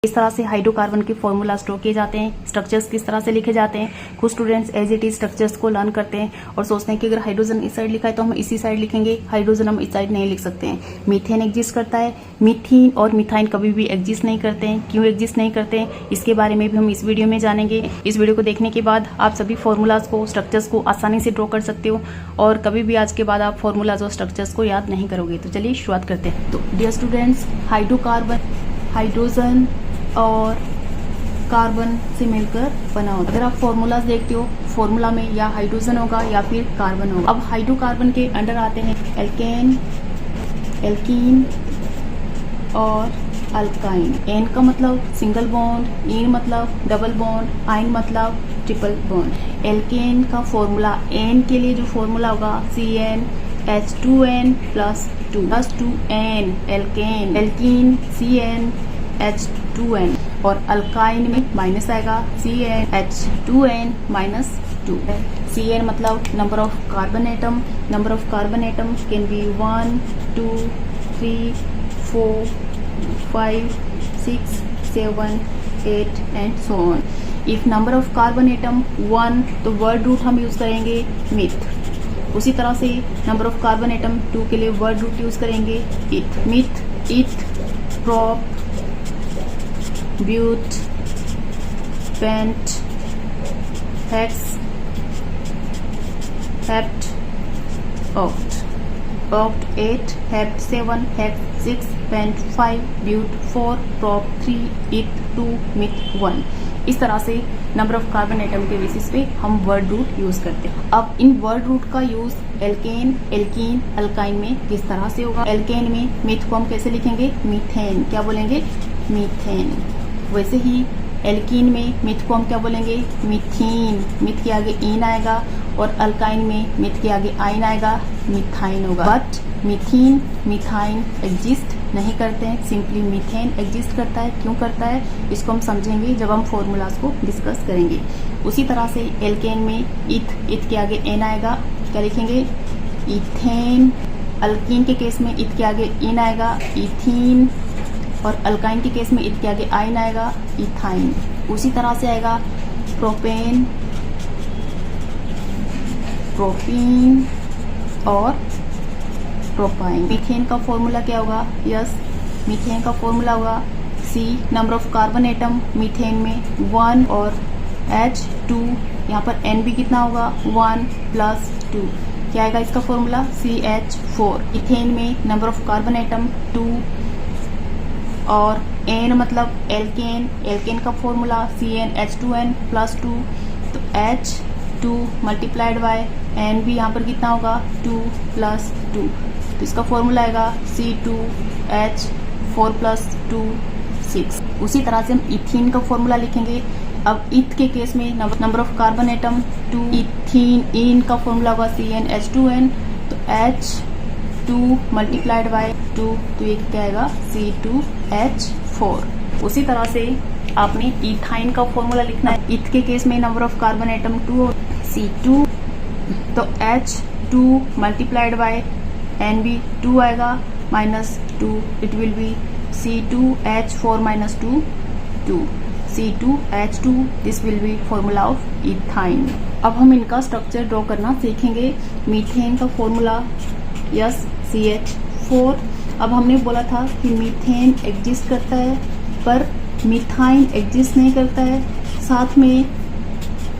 इस तरह से हाइड्रोकार्बन के फॉर्मूला स्टोर किए जाते हैं, स्ट्रक्चर्स किस तरह से लिखे जाते हैं। कुछ students as it is structures को लर्न करते हैं और सोचते हैं कि अगर हाइड्रोजन इस साइड लिखा है तो हम इसी साइड लिखेंगे, हाइड्रोजन हम इस साइड नहीं लिख सकते हैं। मीथेन एग्जिस्ट करता है, मीथीन और मिथाइन कभी भी एग्जिस्ट नहीं करते हैं। क्यों एग्जिस्ट नहीं करते हैं इसके बारे में भी हम इस वीडियो में जानेंगे। इस वीडियो को देखने के बाद आप सभी फॉर्मूलाज को, स्ट्रक्चर्स को आसानी से ड्रॉ कर सकते हो और कभी भी आज के बाद आप फॉर्मूलाज और स्ट्रक्चर्स को याद नहीं करोगे। तो चलिए शुरुआत करते हैं। तो डियर स्टूडेंट्स, हाइड्रोकार्बन हाइड्रोजन और कार्बन से मिलकर बना होता है। अगर आप फॉर्मूलाज देखते हो, फॉर्मूला में या हाइड्रोजन होगा या फिर कार्बन होगा। अब हाइड्रोकार्बन के अंडर आते हैं एल्केन, एल्कीन और अल्काइन। एन का मतलब सिंगल बॉन्ड, इन मतलब डबल बॉन्ड, आइन मतलब ट्रिपल बॉन्ड। एल्केन का फॉर्मूला, एन के लिए जो फॉर्मूला होगा CnH2n + 2n alkene, alkene CnH2n और अल्काइन में माइनस आएगा CnH2n - 2। Cn मतलब number of carbon atom, number of carbon atom can be 1 2 3 4 5 6 7 8 and so on. If number of carbon atom 1 तो वर्ड रूट हम यूज करेंगे myth. उसी तरह से नंबर ऑफ कार्बन एटम 2 के लिए वर्ड रूट यूज करेंगे eth. Meth, eth, prop, but, pent, hex, hept, oct. Oct 8, hept 7, hex 6, pent 5, but 4, prop 3, eth 2, meth 1। इस तरह से नंबर ऑफ कार्बन एटम के बेसिस पे हम वर्ड रूट यूज करते हैं। अब इन वर्ड रूट का यूज एल्केन, एल्कीन, अल्काइन में किस तरह से होगा। एल्केन में मिथ को हम कैसे लिखेंगे, मीथेन। क्या बोलेंगे, मीथेन। वैसे ही एल्कीन में मिथ को हम क्या बोलेंगे, मिथीन। मिथ के आगे इन आएगा और अल्काइन में मिथ के आगे आइन आएगा, मिथाइन होगा। बट मिथीन, मिथाइन एग्जिस्ट नहीं करते हैं, सिंपली मीथेन एग्जिस्ट करता है। क्यों करता है इसको हम समझेंगे जब हम फॉर्मूलाज को डिस्कस करेंगे। उसी तरह से एल्केन में इथ, इथ के आगे एन आएगा, क्या लिखेंगे, इथेन। अल्कीन के केस में इथ के आगे इन आएगा, इथीन। और अल्काइन के केस में इथ के आगे आइन आएगा, इथाइन। उसी तरह से आएगा प्रोपेन, प्रोपीन और प्रोपाइन। मीथेन का फॉर्मूला क्या होगा, यस, मीथेन का फॉर्मूला होगा C, number of carbon atom methane में 1 और H2, यहाँ पर N भी कितना होगा 1 + 2। क्या आएगा इसका फॉर्मूला, CH4। इथेन में नंबर ऑफ कार्बन एटम 2 और N मतलब एल्केन, एल्केन का फॉर्मूला CnH2n + 2। तो H2 × N भी यहाँ पर कितना होगा 2 + 2। तो इसका फॉर्मूला आएगा C2H4 + 2 6। उसी तरह से हम इथीन का फॉर्मूला लिखेंगे। अब इथ के केस में number of carbon atom 2, ethene, इन का फॉर्मूला होगा CnH2n। तो H2 × 2 तो ये क्या आएगा C2H4। उसी तरह से आपने इथाइन का फॉर्मूला लिखना है। इथ के केस में नंबर ऑफ कार्बन एटम 2 और C2, तो H2 × N भी 2 आएगा -2, it will be C2H4 - 2 2 C2H2, this will be formula of ethyne. अब हम इनका स्ट्रक्चर ड्रॉ करना सीखेंगे। मीथेन का फॉर्मूला यस CH4। अब हमने बोला था कि मीथेन एग्जिस्ट करता है पर मिथाइन एग्जिस्ट नहीं करता है, साथ में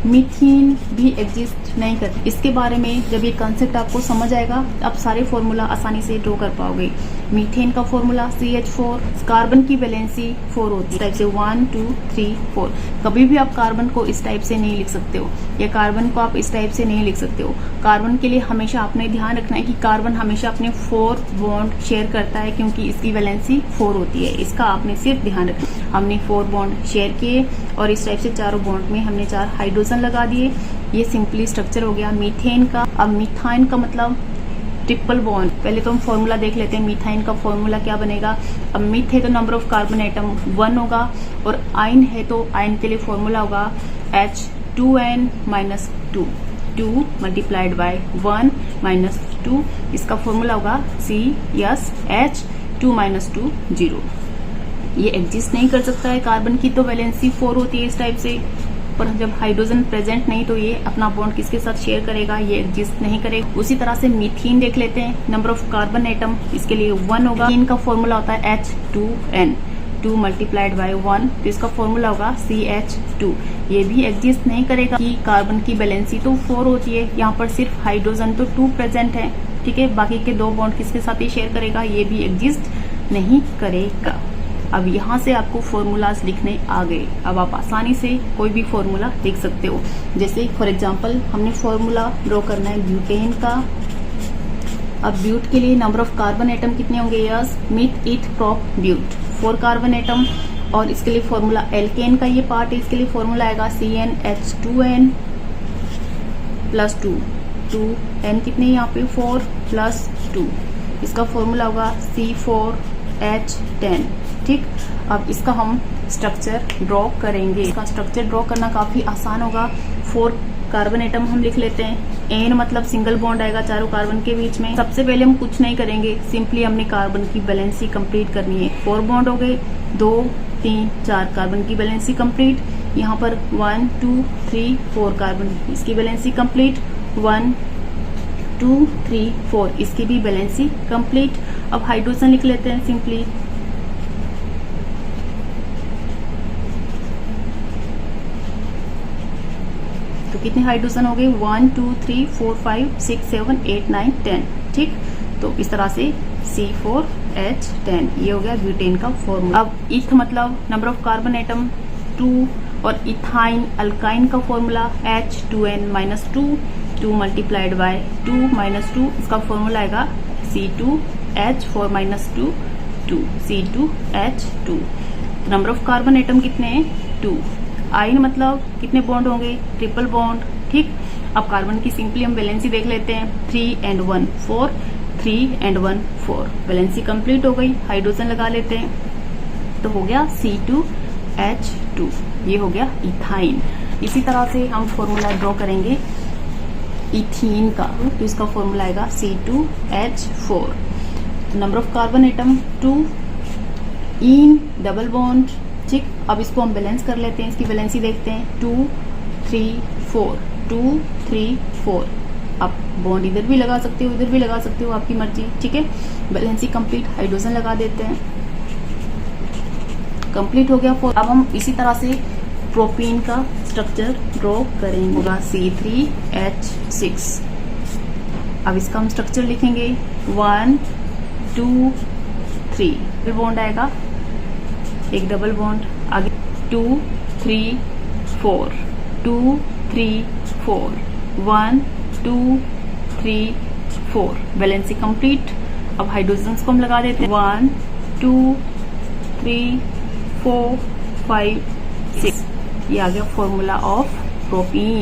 मीथीन भी एग्जिस्ट नहीं करता। इसके बारे में जब ये कॉन्सेप्ट आपको समझ आएगा आप सारे फॉर्मूला आसानी से ड्रॉ कर पाओगे। मीथेन का फॉर्मूला CH4, कार्बन की वैलेंसी 4 होती है, टाइप से 1 2 3 4। कभी भी आप कार्बन को इस टाइप से नहीं लिख सकते हो या कार्बन को आप इस टाइप से नहीं लिख सकते हो। कार्बन के लिए हमेशा आपने ध्यान रखना है कि कार्बन हमेशा अपने 4 बॉन्ड शेयर करता है क्योंकि इसकी वैलेंसी 4 होती है। इसका आपने सिर्फ ध्यान रखना। हमने 4 बॉन्ड शेयर किए और इस टाइप से चारों बॉन्ड में हमने 4 हाइड्रोजन लगा दिए। ये सिंपली स्ट्रक्चर हो गया मीथेन का। अब मिथाइन का मतलब ट्रिपल बॉन्ड। पहले तो हम फॉर्मूला देख लेते हैं। मिथाइन का फॉर्मूला क्या बनेगा। अब मिथ है तो नंबर ऑफ कार्बन एटम 1 होगा और आइन है तो आइन के लिए फॉर्मूला होगा H2n - 2 2 × 1 - 2। इसका फॉर्मूला होगा CSH2 - 2 0। ये एग्जिस्ट नहीं कर सकता है। कार्बन की तो वैलेंसी 4 होती है इस टाइप से, पर जब हाइड्रोजन प्रेजेंट नहीं तो ये अपना बॉन्ड किसके साथ शेयर करेगा, ये एग्जिस्ट नहीं करेगा। उसी तरह से मीथेन देख लेते हैं। नंबर ऑफ कार्बन एटम इसके लिए 1 होगा। मीथेन का फॉर्मूला होता है H2N, 2 मल्टीप्लाइड बाय 1, तो इसका फॉर्मूला होगा CH2। ये भी एग्जिस्ट नहीं करेगा कि कार्बन की बैलेंसी तो 4 होती है, यहाँ पर सिर्फ हाइड्रोजन तो 2 प्रेजेंट है, ठीक है। बाकी के 2 बॉन्ड किसके साथ ही शेयर करेगा, ये भी एग्जिस्ट नहीं करेगा। अब यहाँ से आपको फॉर्मूलाज लिखने आ गए। अब आप आसानी से कोई भी फॉर्मूला लिख सकते हो। जैसे फॉर एग्जांपल हमने फॉर्मूला ड्रॉ करना है ब्यूटेन का। अब ब्यूट के लिए नंबर ऑफ कार्बन एटम कितने होंगे, yes, meth eth prop but, 4 carbon atom. और इसके लिए फॉर्मूला एल्केन का ये पार्ट है, इसके लिए फॉर्मूला आएगा CnH2n प्लस 2, 2n कितने यहाँ पे 4 प्लस 2, इसका फॉर्मूला होगा C4H10, ठीक। अब इसका हम स्ट्रक्चर ड्रॉ करेंगे। इसका स्ट्रक्चर ड्रॉ करना काफी आसान होगा। 4 कार्बन एटम हम लिख लेते हैं। एन मतलब सिंगल बॉन्ड आएगा चारों कार्बन के बीच में। सबसे पहले हम कुछ नहीं करेंगे, सिंपली हमने कार्बन की बैलेंसी कंप्लीट करनी है। 4 बॉन्ड हो गए, 2 3 4 कार्बन की बैलेंसी कंप्लीट। यहाँ पर 1 2 3 4 कार्बन, इसकी बैलेंसी कंप्लीट। 1 2 3 4 इसकी भी बैलेंसी कंप्लीट। अब हाइड्रोजन लिख लेते हैं सिंपली। तो कितने हाइड्रोजन हो गए, 1 2 3 4 5 6 7 8 9 10, ठीक। तो इस तरह से C4H10 ये हो गया ब्यूटेन का फॉर्मूला। अब इथ मतलब नंबर ऑफ कार्बन एटम 2, और इथाइन अल्काइन का formula H2n-2, 2 multiplied by 2 minus 2, इसका फॉर्मूला आएगा C2H4-2, 2 C2H2। Number of carbon atom कितने हैं, 2। आइन मतलब कितने बॉन्ड होंगे, ट्रिपल बॉन्ड, ठीक। अब कार्बन की सिंपली हम वैलेंसी देख लेते हैं। 3 and 1 4, 3 and 1 4, वैलेंसी कंप्लीट हो गई। हाइड्रोजन लगा लेते हैं, तो हो गया C2H2, ये हो गया इथाइन। इसी तरह से हम फॉर्मूला ड्रॉ करेंगे इथीन का, तो इसका फॉर्मूला आएगा C2H4। Number of carbon atom 2, in double bond, ठीक। अब इसको हम बैलेंस कर लेते हैं, इसकी बैलेंसी देखते हैं। 2 3 4, 2 3 4। आप बॉन्ड इधर भी लगा सकते हो, इधर भी लगा सकते हो, आपकी मर्जी, ठीक है। Valency complete. हाइड्रोजन लगा देते हैं, कंप्लीट हो गया। अब हम इसी तरह से प्रोपीन का स्ट्रक्चर ड्रॉ करेंगे, होगा C3H6। अब इसका हम स्ट्रक्चर लिखेंगे 1 2 3, डबल बॉन्ड आएगा, एक डबल बॉन्ड आगे, 2 3 4, 2 3 4, 1 2 3 4, बैलेंसी कंप्लीट। अब हाइड्रोजन को हम लगा देते हैं, 1 2 3 4 5 6, ये आ गया फॉर्मूला ऑफ प्रोपीन।